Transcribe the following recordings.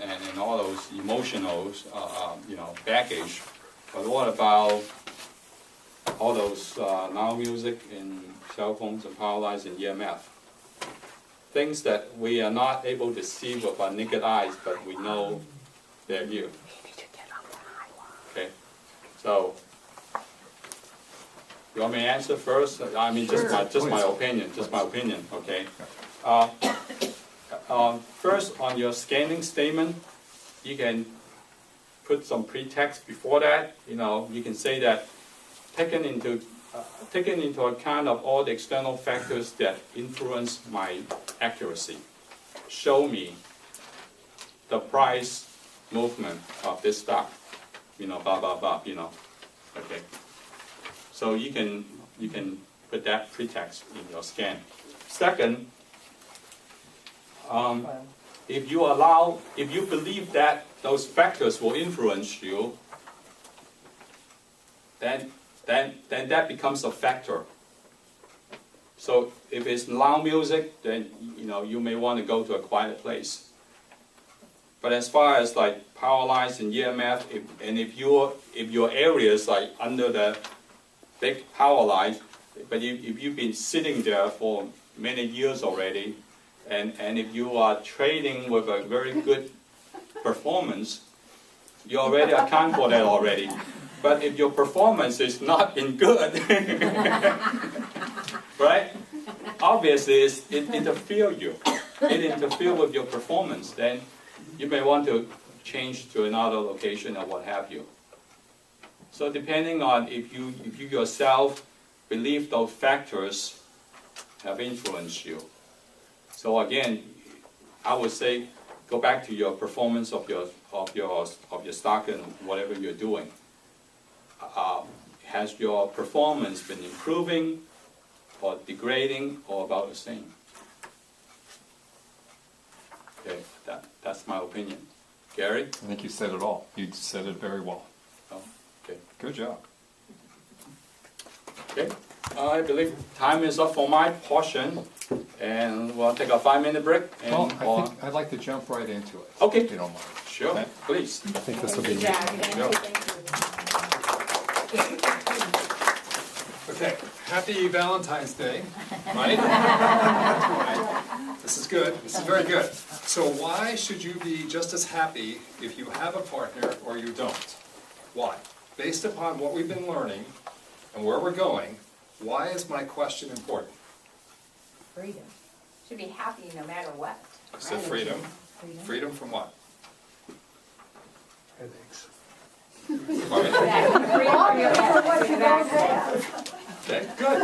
and all those emotional, baggage. But what about all those loud music and cell phones and power lines and EMF? Things that we are not able to see with our naked eyes, but we know they're here. Okay, so you want me to answer first? I mean, just my opinion. Okay. First, on your scanning statement, you can put some pretext before that. You can say that taking into account of all the external factors that influence my accuracy, show me the price movement of this stock. Blah blah blah. Okay. So you can put that pretext in your scan. Second, if you believe that those factors will influence you, then that becomes a factor. So if it's loud music, then you may want to go to a quiet place. But as far as like power lines and EMF, if your area is like under the big power line, but if you've been sitting there for many years already, and if you are trading with a very good performance, you already account for that already. But if your performance is not been good, right? Obviously, it interferes with your performance. Then you may want to change to another location or what have you. So depending on if you yourself believe those factors have influenced you. So again, I would say go back to your performance of your stock and whatever you're doing. Has your performance been improving or degrading or about the same? Okay, that's my opinion. Gary? I think you said it all. You said it very well. Oh, okay. Good job. Okay, I believe time is up for my portion, and we'll take a 5-minute break. And Well, I think I'd like to jump right into it. Okay. If you don't mind. Sure, Okay. please. I think this will be Yep. Okay. Happy Valentine's Day, right? Right. This is good. This is very good. So why should you be just as happy if you have a partner or you don't? Why? Based upon what we've been learning and where we're going, why is my question important? Freedom. Should be happy no matter what. So freedom. Freedom from what? Headaches. Pardon me? Okay, good.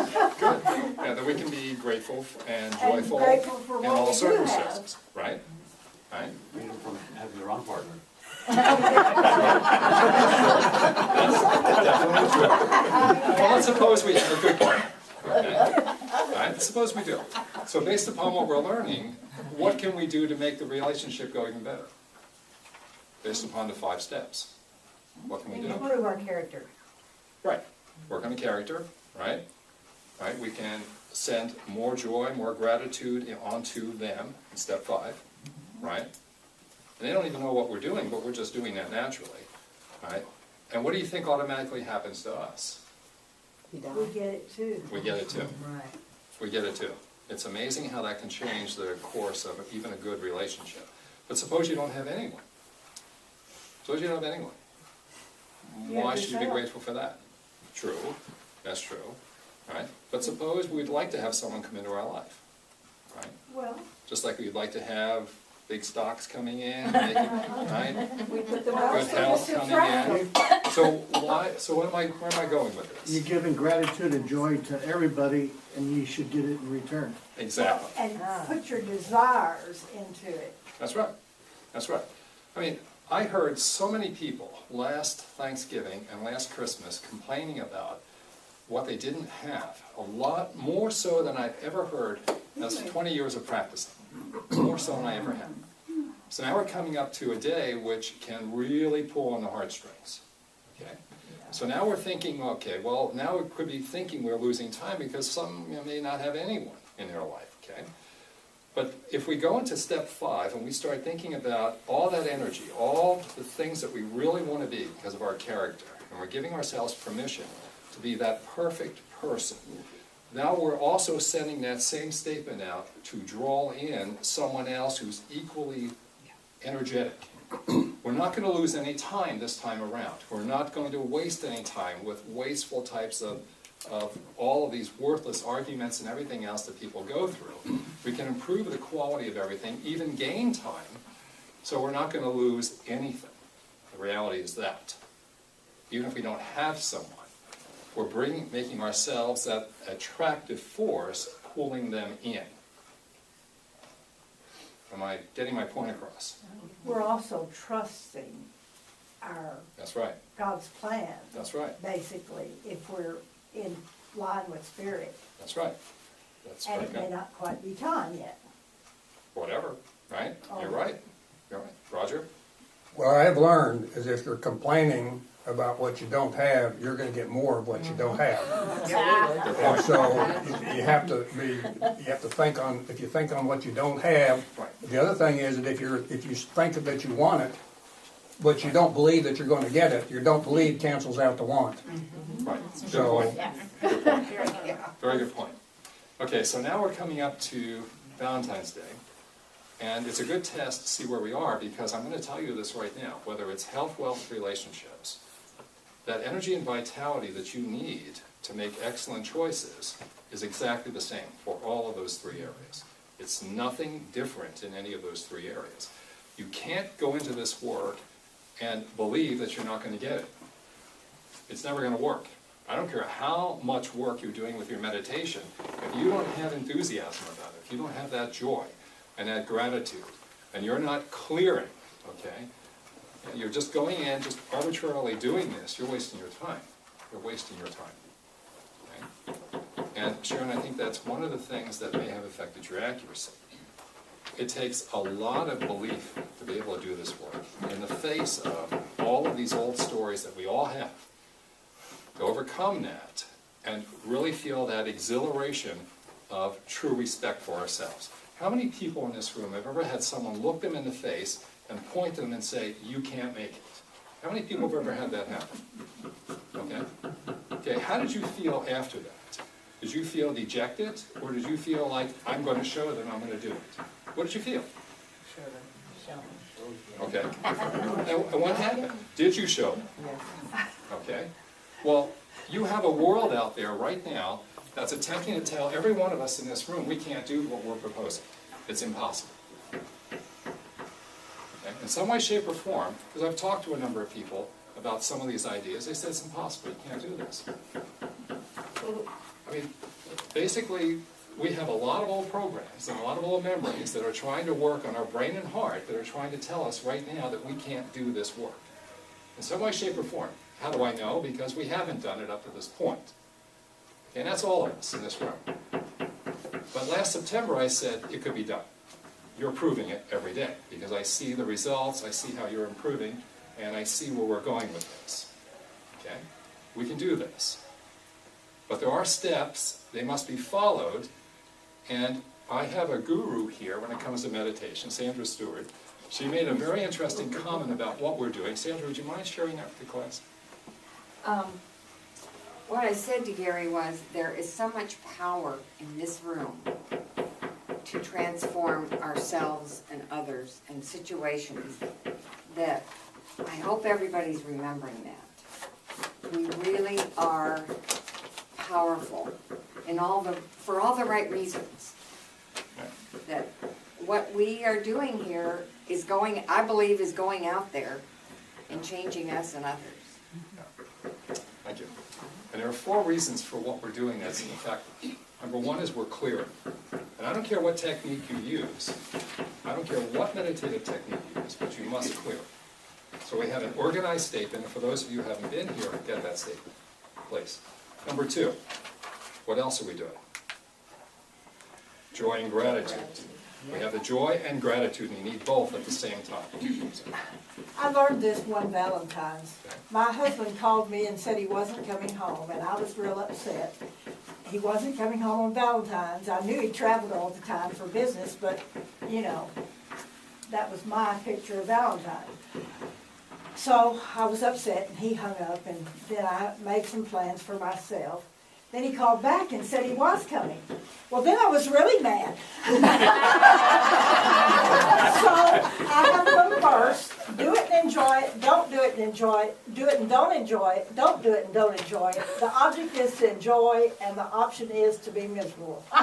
Yeah, that we can be grateful and joyful grateful for in what all we do circumstances, right? Right? Freedom from having the wrong partner. That's definitely true. Well, let's suppose we have a good partner. Okay? Right? Suppose we do. So based upon what we're learning, what can we do to make the relationship go even better? Based upon the 5 steps. What can we do? Improve our character. Right. Work on the character, right? Right. We can send more joy, more gratitude onto them in step 5, right? And they don't even know what we're doing, but we're just doing that naturally, right? And what do you think automatically happens to us? We get it too. We get it too. Right. We get it too. It's amazing how that can change the course of even a good relationship. But suppose you don't have anyone. Suppose you don't have anyone. Why should you be grateful for that? True, that's true, right? But suppose we'd like to have someone come into our life, right? Well, Just like we'd like to have big stocks coming in, making, right? we put the Good bells health to coming in. So where am I going with You're this? giving gratitude and joy to everybody, and you should get it in return. Exactly. And put your desires into it. That's right. That's right. I mean, I heard so many people last Thanksgiving and last Christmas complaining about what they didn't have. A lot more so than I've ever heard as 20 years of practicing. More so than I ever had. So now we're coming up to a day which can really pull on the heartstrings. Okay? So now we're thinking, okay, well, now we could be thinking we're losing time because some may not have anyone in their life. Okay? But if we go into step 5 and we start thinking about all that energy, all the things that we really want to be because of our character, and we're giving ourselves permission to be that perfect person, now we're also sending that same statement out to draw in someone else who's equally energetic. We're not going to lose any time this time around. We're not going to waste any time with wasteful types of all of these worthless arguments and everything else that people go through. We can improve the quality of everything, even gain time, so we're not going to lose anything. The reality is that. Even if we don't have someone, we're making ourselves that attractive force, pulling them in. Am I getting my point across? We're also trusting our, That's right. God's plan. That's right. Basically, if we're in line with Spirit. That's right. That's And very it may good. not quite be time yet. Whatever, right? You're Oh. right. You're right. Roger? What I have learned is if you're complaining about what you don't have, you're gonna get more of what you don't have. Good And point. so you have to think on, if you think on what you don't have. Right. The other thing is that if you think that you want it, but you don't believe that you're gonna get it, your don't believe cancels out the want. Right. Good So- point. Good point. Very good point. Okay, so now we're coming up to Valentine's Day. And it's a good test to see where we are, because I'm going to tell you this right now, whether it's health, wealth, relationships, that energy and vitality that you need to make excellent choices is exactly the same for all of those 3 areas. It's nothing different in any of those 3 areas. You can't go into this work and believe that you're not going to get it. It's never going to work. I don't care how much work you're doing with your meditation, if you don't have enthusiasm about it, if you don't have that joy and that gratitude, and you're not clearing, okay, and you're just going in, just arbitrarily doing this, you're wasting your time. You're wasting your time. Okay? And Sharon, I think that's one of the things that may have affected your accuracy. It takes a lot of belief to be able to do this work in the face of all of these old stories that we all have. To overcome that and really feel that exhilaration of true respect for ourselves. How many people in this room have ever had someone look them in the face and point to them and say, you can't make it? How many people have ever had that happen? Okay? Okay, how did you feel after that? Did you feel dejected, or did you feel like, I'm going to show them I'm going to do it? What did you feel? Okay. And what happened? Did you show them? Okay. Well, you have a world out there right now that's attempting to tell every one of us in this room we can't do what we're proposing. It's impossible. Okay? In some way, shape, or form, because I've talked to a number of people about some of these ideas, they said it's impossible, you can't do this. I mean, basically, we have a lot of old programs and a lot of old memories that are trying to work on our brain and heart, that are trying to tell us right now that we can't do this work. In some way, shape, or form. How do I know? Because we haven't done it up to this point. And that's all of us in this room. But last September I said it could be done. You're proving it every day, because I see the results, I see how you're improving, and I see where we're going with this. Okay? We can do this. But there are steps, they must be followed, and I have a guru here when it comes to meditation, Sandra Stewart. She made a very interesting comment about what we're doing. Sandra, would you mind sharing that with the class? What I said to Gary was, there is so much power in this room to transform ourselves and others and situations that I hope everybody's remembering that. We really are powerful in for all the right reasons. That what we are doing here is I believe is going out there and changing us and others. Thank you. And there are 4 reasons for what we're doing that's effective. Number 1 is we're clearing. And I don't care what technique you use. I don't care what meditative technique you use, but you must clear. So we have an organized statement, and for those of you who haven't been here, get that statement, please. Number 2, what else are we doing? Joy and gratitude. We have the joy and gratitude, and you need both at the same time. I learned this one Valentine's. My husband called me and said he wasn't coming home, and I was real upset. he wasn't coming home on Valentine's. I knew he traveled all the time for business, but, you know, that was my picture of Valentine. So I was upset and he hung up, and then I made some plans for myself. Then he called back and said he was coming. Well, then I was really mad. So I have them first. Do it and enjoy it. Don't do it and enjoy it. Do it and don't enjoy it. Don't do it and don't enjoy it. The object is to enjoy, and the option is to be miserable. So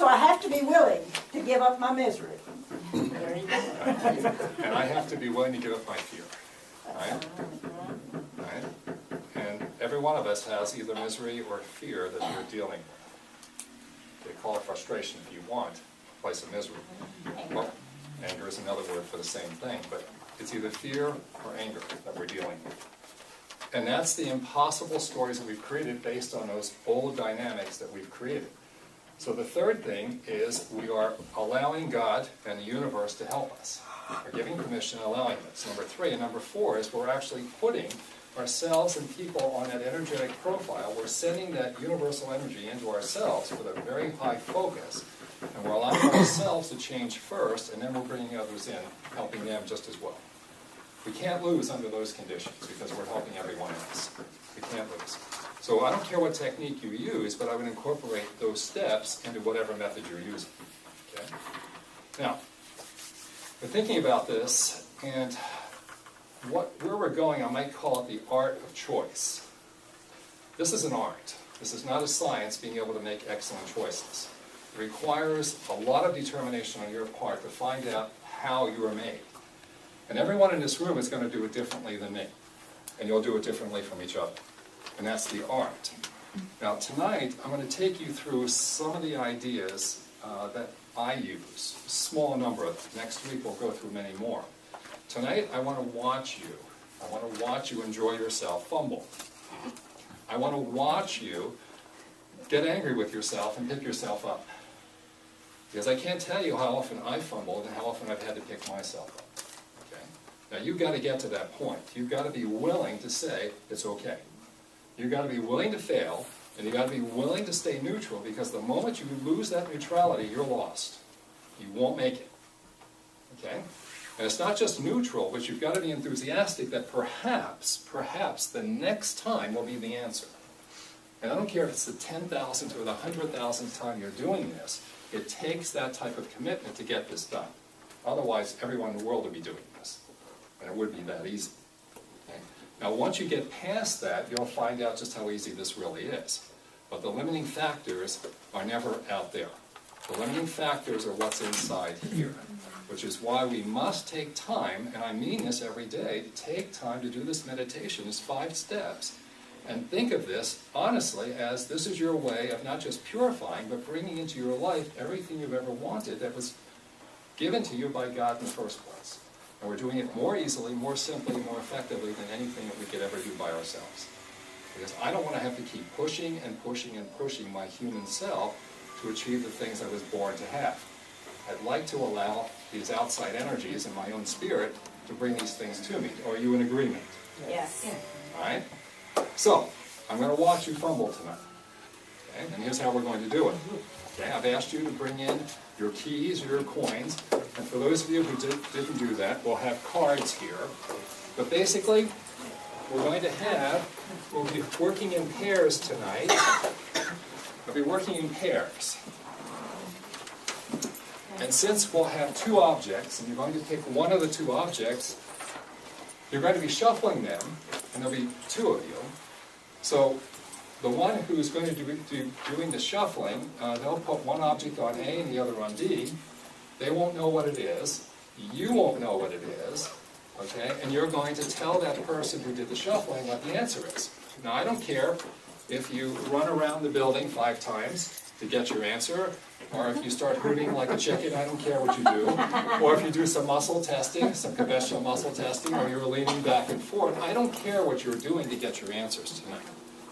I have to be willing to give up my misery. There you go. And I have to be willing to give up my fear, right? Right? And every one of us has either misery or fear that you're dealing with. They call it frustration if you want, a place of misery. Well, anger is another word for the same thing, but it's either fear or anger that we're dealing with. And that's the impossible stories that we've created based on those old dynamics that we've created. So the third thing is we are allowing God and the universe to help us. We're giving permission and allowing this. Number 3. And number 4 is we're actually putting ourselves and people on that energetic profile. We're sending that universal energy into ourselves with a very high focus. And we're allowing ourselves to change first, and then we're bringing others in, helping them just as well. We can't lose under those conditions because we're helping everyone else. We can't lose. So I don't care what technique you use, but I would incorporate those steps into whatever method you're using. Okay? Now, we're thinking about this, and where we're going, I might call it the art of choice. This is an art. This is not a science, being able to make excellent choices. It requires a lot of determination on your part to find out how you are made. And everyone in this room is going to do it differently than me. And you'll do it differently from each other. And that's the art. Now tonight, I'm going to take you through some of the ideas that I use. A small number of them. Next week we'll go through many more. Tonight I want to watch you. I want to watch you enjoy yourself fumble. I want to watch you get angry with yourself and pick yourself up. Because I can't tell you how often I fumbled and how often I've had to pick myself up. Okay? Now you've got to get to that point. You've got to be willing to say it's okay. You've got to be willing to fail, and you've got to be willing to stay neutral, because the moment you lose that neutrality, you're lost. You won't make it. Okay? And it's not just neutral, but you've got to be enthusiastic that perhaps the next time will be the answer. And I don't care if it's the 10,000th or the 100,000th time you're doing this, it takes that type of commitment to get this done. Otherwise, everyone in the world would be doing this. And it would be that easy. Okay? Now, once you get past that, you'll find out just how easy this really is. But the limiting factors are never out there. The limiting factors are what's inside here, which is why we must take time, and I mean this every day, to take time to do this meditation, these 5 steps, and think of this, honestly, as this is your way of not just purifying, but bringing into your life everything you've ever wanted that was given to you by God in the first place. And we're doing it more easily, more simply, more effectively than anything that we could ever do by ourselves. Because I don't want to have to keep pushing and pushing and pushing my human self to achieve the things I was born to have. I'd like to allow these outside energies in my own spirit to bring these things to me. Are you in agreement? Yes. All right? So, I'm going to watch you fumble tonight. Okay? And here's how we're going to do it. Okay? I've asked you to bring in your keys, your coins, and for those of you who didn't do that, we'll have cards here. But basically, we'll be working in pairs tonight. We'll be working in pairs. And since we'll have 2 objects, and you're going to pick one of the 2 objects, you're going to be shuffling them, and there'll be 2 of you. So the one who's going to be doing the shuffling, they'll put one object on A and the other on D. They won't know what it is. You won't know what it is. Okay? And you're going to tell that person who did the shuffling what the answer is. Now, I don't care if you run around the building 5 times to get your answer, or if you start hooting like a chicken, I don't care what you do. Or if you do some muscle testing, some conventional muscle testing, or you're leaning back and forth. I don't care what you're doing to get your answers tonight.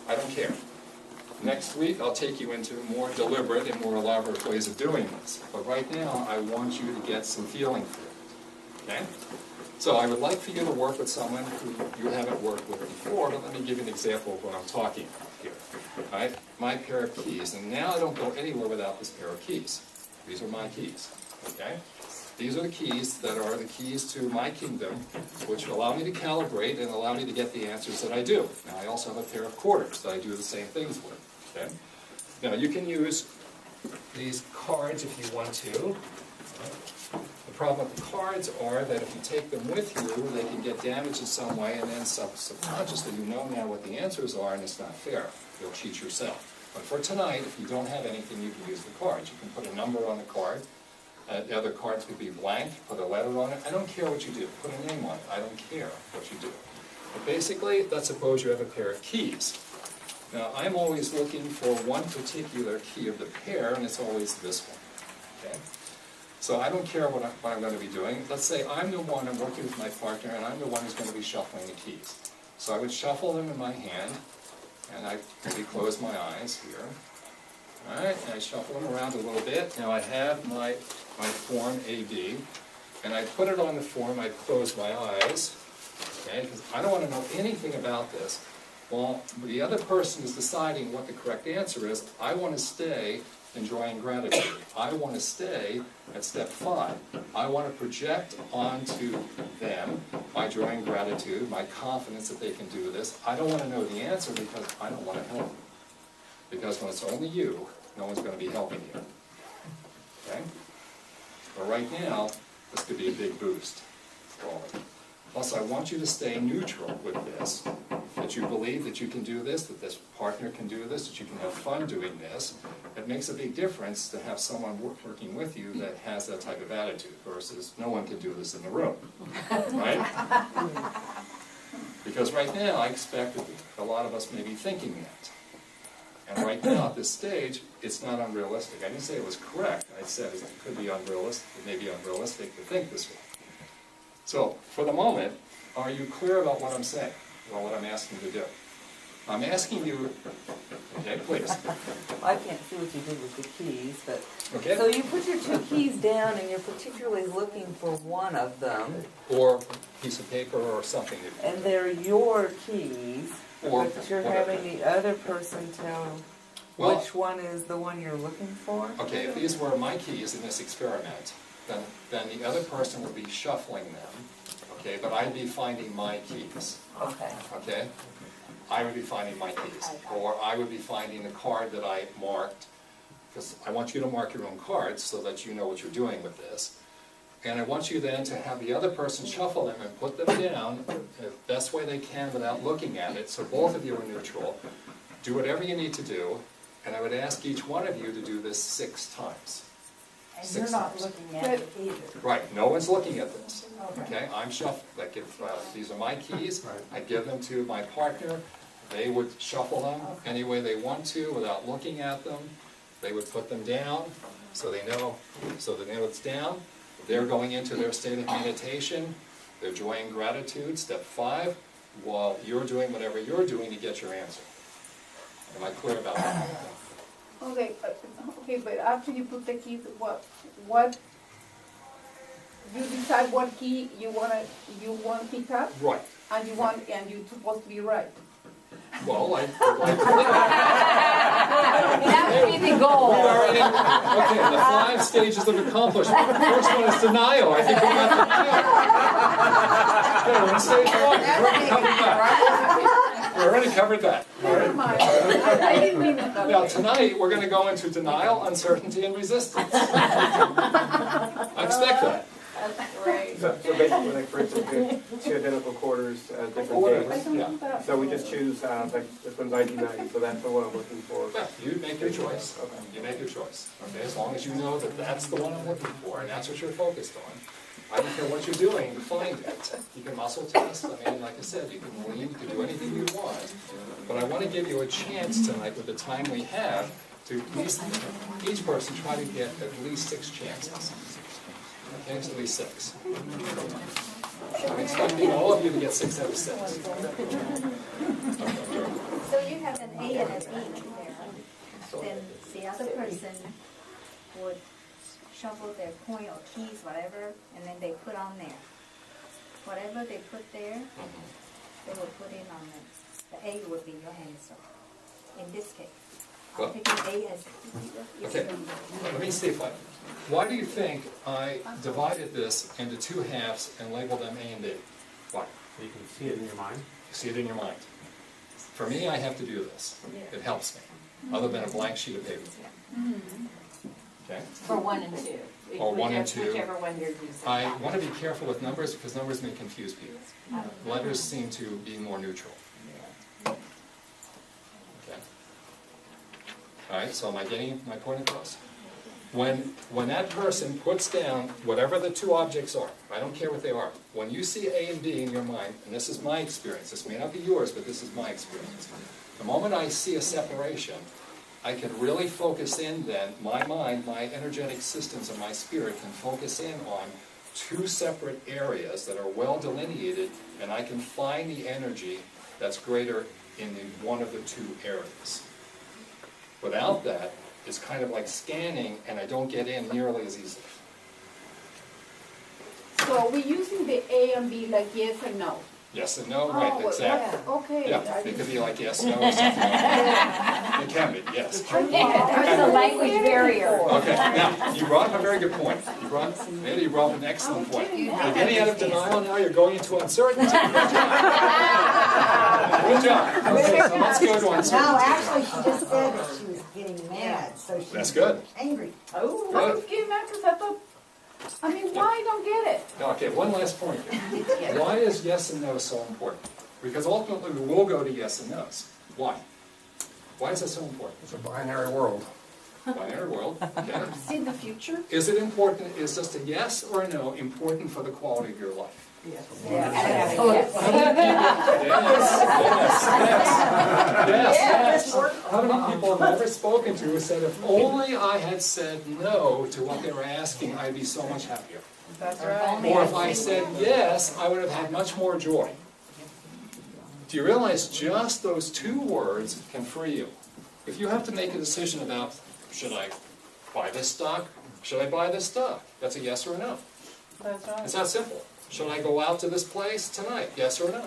I don't care. Next week, I'll take you into more deliberate and more elaborate ways of doing this. But right now, I want you to get some feeling for it. Okay? So I would like for you to work with someone who you haven't worked with before, but let me give you an example of what I'm talking about. here, right? My pair of keys, and now I don't go anywhere without this pair of keys. These are my keys, okay? These are the keys that are the keys to my kingdom, which allow me to calibrate and allow me to get the answers that I do. Now, I also have a pair of quarters that I do the same things with, okay? Now, you can use these cards if you want to. The problem with the cards are that if you take them with you, they can get damaged in some way, and then subconsciously you know now what the answers are, and it's not fair. You'll cheat yourself. But for tonight, if you don't have anything, you can use the cards. You can put a number on the card. The other cards could be blank, put a letter on it. I don't care what you do. Put a name on it. I don't care what you do. But basically, let's suppose you have a pair of keys. Now, I'm always looking for one particular key of the pair, and it's always this one. Okay? So I don't care what I'm going to be doing. Let's say I'm the one, I'm working with my partner, and I'm the one who's going to be shuffling the keys. So I would shuffle them in my hand, and I maybe close my eyes here. All right, and I shuffle them around a little bit. Now I have my form AB, and I put it on the form, I close my eyes, okay, because I don't want to know anything about this. While the other person is deciding what the correct answer is, I want to stay enjoying gratitude. I want to stay at step 5. I want to project onto them my enjoying gratitude, my confidence that they can do this. I don't want to know the answer because I don't want to help them. Because when it's only you, no one's going to be helping you. Okay? But right now, this could be a big boost for all of you. Plus, I want you to stay neutral with this, that you believe that you can do this, that this partner can do this, that you can have fun doing this. It makes a big difference to have someone working with you that has that type of attitude versus no one can do this in the room, right? Because right now, I expect that a lot of us may be thinking that. And right now, at this stage, it's not unrealistic. I didn't say it was correct. I said it could be unrealistic, it may be unrealistic to think this way. So, for the moment, are you clear about what I'm saying, or what I'm asking you to do? I'm asking you, okay, please. I can't see what you did with the keys, but, Okay? so you put your 2 keys down and you're particularly looking for one of them, Or a piece of paper or something. and they're your keys, Or but you're whatever. having the other person tell Well- which one is the one you're looking for? Okay, if these were my keys in this experiment, then the other person would be shuffling them, okay, but I'd be finding my keys, Okay. okay? I would be finding my keys, or I would be finding the card that I marked, because I want you to mark your own cards so that you know what you're doing with this. And I want you then to have the other person shuffle them and put them down the best way they can without looking at it, so both of you are neutral. Do whatever you need to do, and I would ask each one of you to do this 6 times. And 6 you're not times. looking at it either. Right, no one's looking at this, Okay. okay? I'm shuffling, like if these are my keys, I give them to my partner, they would shuffle them any way they want to without looking at them. They would put them down, so they know it's down. They're going into their state of meditation, they're enjoying gratitude, step 5, while you're doing whatever you're doing to get your answer. Am I clear about that? Okay, but after you put the keys, what, you decide what key you want to pick up, Right, and you're supposed to be right. well, That would be the goal. we are in, okay, the 5 stages of accomplishment. The first one is denial. I think we got denial. Okay, we're in stage 1. We already covered that. All Never right. mind, I didn't mean it that Now, way. tonight, we're going to go into denial, uncertainty, and resistance. I expect that. That's great. So basically, like for instance, we have 2 identical quarters, different Or whatever. dates. Yeah. So we just choose, like this one's ID90, so that's the one I'm looking for. Yeah, you make your choice. Okay. You make your choice. Okay, as long as you know that that's the one I'm looking for, and that's what you're focused on. I don't care what you're doing to find it. You can muscle test. I mean, like I said, you can lean, you can do anything you want. But I want to give you a chance tonight, with the time we have, to at least each person try to get at least 6 chances. Okay, so at least 6. I'm expecting all of you to get 6 out of 6. So you have an A and an B there. Then the other person would shuffle their coin or keys, whatever, and then they put on there. Whatever they put there, they will put in on them. The A would be your answer. in this case. Well- I'm picking A as. Okay, let me see if I, why do you think I divided this into two halves and labeled them A and B? Why? You can see it in your mind. You see it in your mind. For me, I have to do this. It helps me, other than a blank sheet of paper. Okay? For 1 and 2. Or 1 and 2. Whichever one you're using. I want to be careful with numbers because numbers may confuse people. Letters seem to be more neutral. Okay. All right, so am I getting my point across? When that person puts down whatever the two objects are, I don't care what they are, when you see A and B in your mind, and this is my experience, this may not be yours, but this is my experience. The moment I see a separation, I can really focus in then, my mind, my energetic systems and my spirit can focus in on two separate areas that are well delineated, and I can find the energy that's greater in one of the two areas. Without that, it's kind of like scanning, and I don't get in nearly as easily. So we're using the A and B like yes and no. Yes and no, right, Oh, exactly. okay. Yeah, it could be like yes, no, or something like that. It can be, yes. There's a language barrier. Okay, now, you brought up a very good point. You brought up an excellent point. You're getting out of denial now, you're going into uncertainty. Good job. Okay, so let's go to uncertainty. No, actually, she just said that she was getting mad, so she That's was good. angry. Oh, I was getting mad because I thought, I mean, why I don't get it? No, okay, one last point here. Why is yes and no so important? Because ultimately we will go to yes and no's. Why? Why is that so important? It's a binary world. Binary world, okay. See the future? Is it important, is just a yes or a no important for the quality of your life? Yes. Yes. How many people have I ever spoken to who said, if only I had said no to what they were asking, I'd be so much happier? That's right. Or if I said yes, I would have had much more joy. Do you realize just those two words can free you? If you have to make a decision about, should I buy this stock? Should I buy this stock? That's a yes or a no. That's right. It's that simple. Should I go out to this place tonight? Yes or no?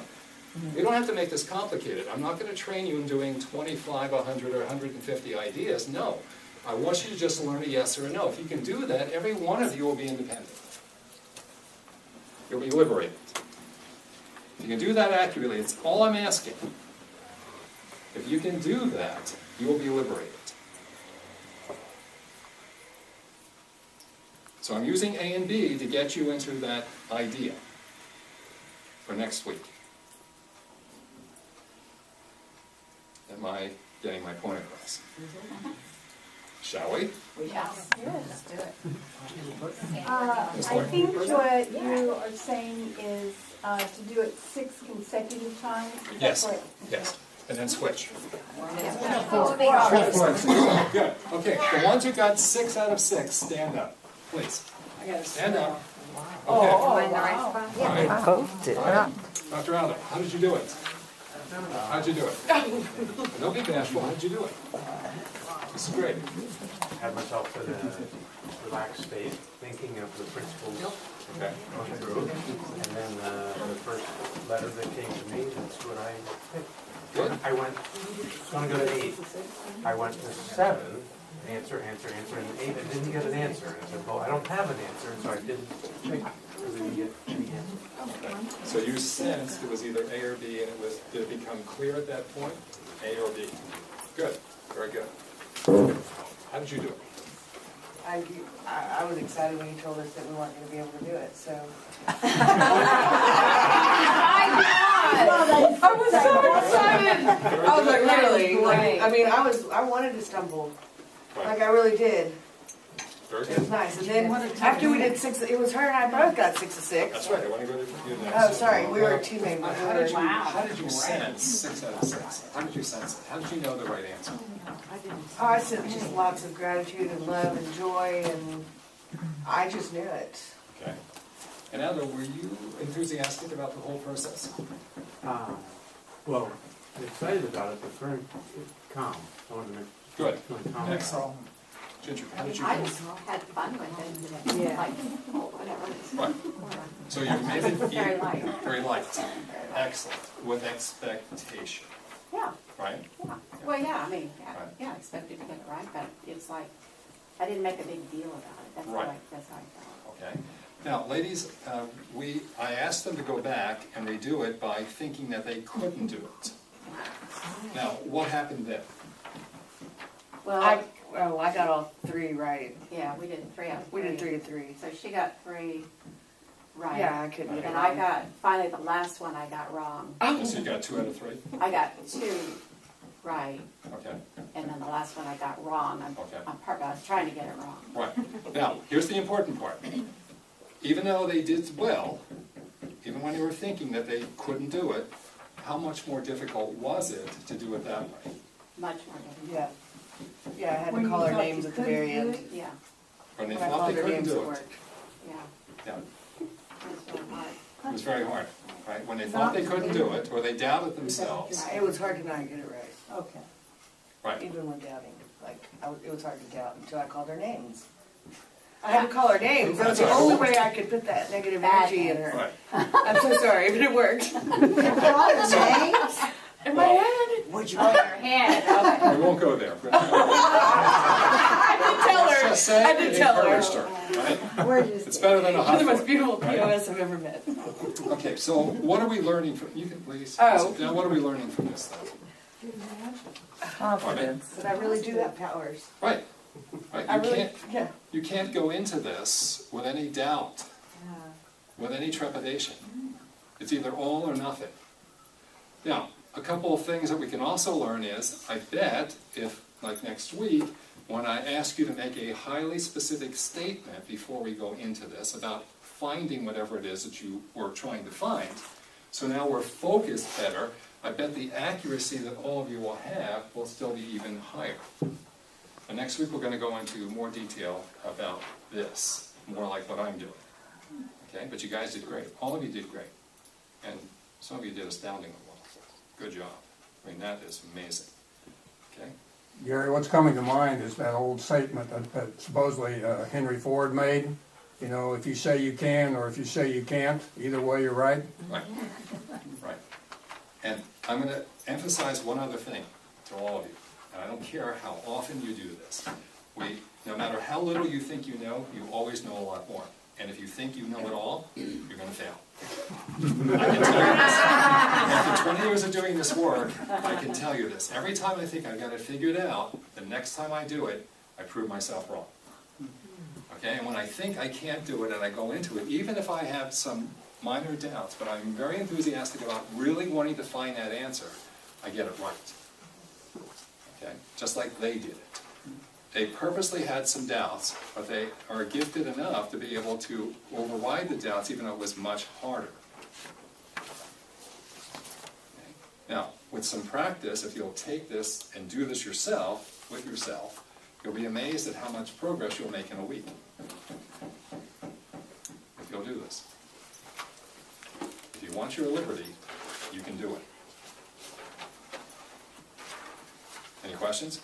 You don't have to make this complicated. I'm not going to train you in doing 25, 100, or 150 ideas. No. I want you to just learn a yes or a no. If you can do that, every one of you will be independent. You'll be liberated. If you can do that accurately, it's all I'm asking. If you can do that, you will be liberated. So I'm using A and B to get you into that idea for next week. Am I getting my point across? Shall we? Yes. Let's do it. I think what you are saying is to do it 6 consecutive times. Is that Yes. correct? Yes. And then switch. Yeah. Good. Okay. The ones who got 6 out of 6, stand up, please. Stand up. Okay. Am I in the right spot? All right. All right. Dr. Aldo, how did you do it? How'd you do it? Don't be bashful. How'd you do it? This is great. Had myself in a relaxed state, thinking of the principles Okay. going through. And then the first letter that came to me, that's what I picked. Good. I went, I'm going to go to 8. I went to 7, answer, and 8 I didn't get an answer. And I said, well, I don't have an answer, and so I didn't pick because I didn't get any answer. So you sensed it was either A or B, and did it become clear at that point? A or B? Good. Very good. How did you do it? I was excited when you told us that we weren't going to be able to do it, so. I was so excited. I was like, really? Right. I mean, I wanted to stumble. Like, I really did. Very It was good. nice. And then after we did 6, it was her and I both got 6 of 6. That's right. I want to go to you next. Oh, sorry, we were a teammate. How did you sense 6 out of 6? How did you sense it? How did you know the right answer? Oh, I sent just lots of gratitude and love and joy, and I just knew it. Okay. And Aldo, were you enthusiastic about the whole process? Well, I'm excited about it, but very calm. I wanted to make Good. really calm. Excellent. Ginger, how did you I do? just had fun with it. Yeah. Like, whatever. Right. So you made it Very light. very light. Excellent. With expectation. Yeah, right? Well, yeah, I mean, Right. yeah, I expected to get it right, but it's like, I didn't make a big deal about it. That's how Right. that's how I felt. Okay. Now, ladies, I asked them to go back and redo it by thinking that they couldn't do it. Now, what happened then? Well, I got all three right. yeah, we did 3 out of 3. We did 3 to 3. So she got 3 right. Yeah, I couldn't get it And I wrong. got, finally, the last one I got wrong. So you got 2 out of 3? I got 2 right, Okay, and then the last one I got wrong. Okay. I was trying to get it wrong. right. Now, here's the important part. Even though they did well, even when they were thinking that they couldn't do it, how much more difficult was it to do it that way? Much more difficult. Yeah. Yeah, I had When to you call our thought names you at the very couldn't do end. Yeah, When they When I thought called they their couldn't names do at it? work. yeah. Yeah, That's so hard. it was very hard, right? When they thought they couldn't do it, or they doubted themselves, It was hard to not get it right, Okay. right? even when doubting. Like, it was hard to doubt until I called her names. I had to call her names. That was the only way I could put that negative Bad energy in her. Right. I'm so sorry, but it worked. Names? In my head. Would you? Oh, your head, okay. We won't go there. I did tell her. Just say I did it tell her. encouraged her, right? Where is It's better than a You're hot the most foot, beautiful right? POS I've ever met. Okay, so what are we learning from, you can please, Oh. now what are we learning from this then? Confidence. But I really do have powers. Right, right, I really, yeah. you can't go into this with any doubt, with any trepidation. It's either all or nothing. Now, a couple of things that we can also learn is, I bet if, like next week, when I ask you to make a highly specific statement before we go into this about finding whatever it is that you were trying to find, so now we're focused better, I bet the accuracy that all of you will have will still be even higher. And next week we're going to go into more detail about this, more like what I'm doing. Okay, but you guys did great. All of you did great. And some of you did astoundingly well. Good job. I mean, that is amazing. Okay? Gary, what's coming to mind is that old statement that supposedly Henry Ford made. You know, if you say you can or if you say you can't, either way you're right. Right. Right. And I'm going to emphasize one other thing to all of you. And I don't care how often you do this. No matter how little you think you know, you always know a lot more. And if you think you know it all, you're going to fail. I can tell you this. After 20 years of doing this work, I can tell you this. Every time I think I've got it figured out, the next time I do it, I prove myself wrong. Okay? And when I think I can't do it and I go into it, even if I have some minor doubts, but I'm very enthusiastic about really wanting to find that answer, I get it right. Okay? Just like they did it. They purposely had some doubts, but they are gifted enough to be able to override the doubts even though it was much harder. Okay? Now, with some practice, if you'll take this and do this yourself, with yourself, you'll be amazed at how much progress you'll make in a week. If you'll do this. If you want your liberty, you can do it. Any questions?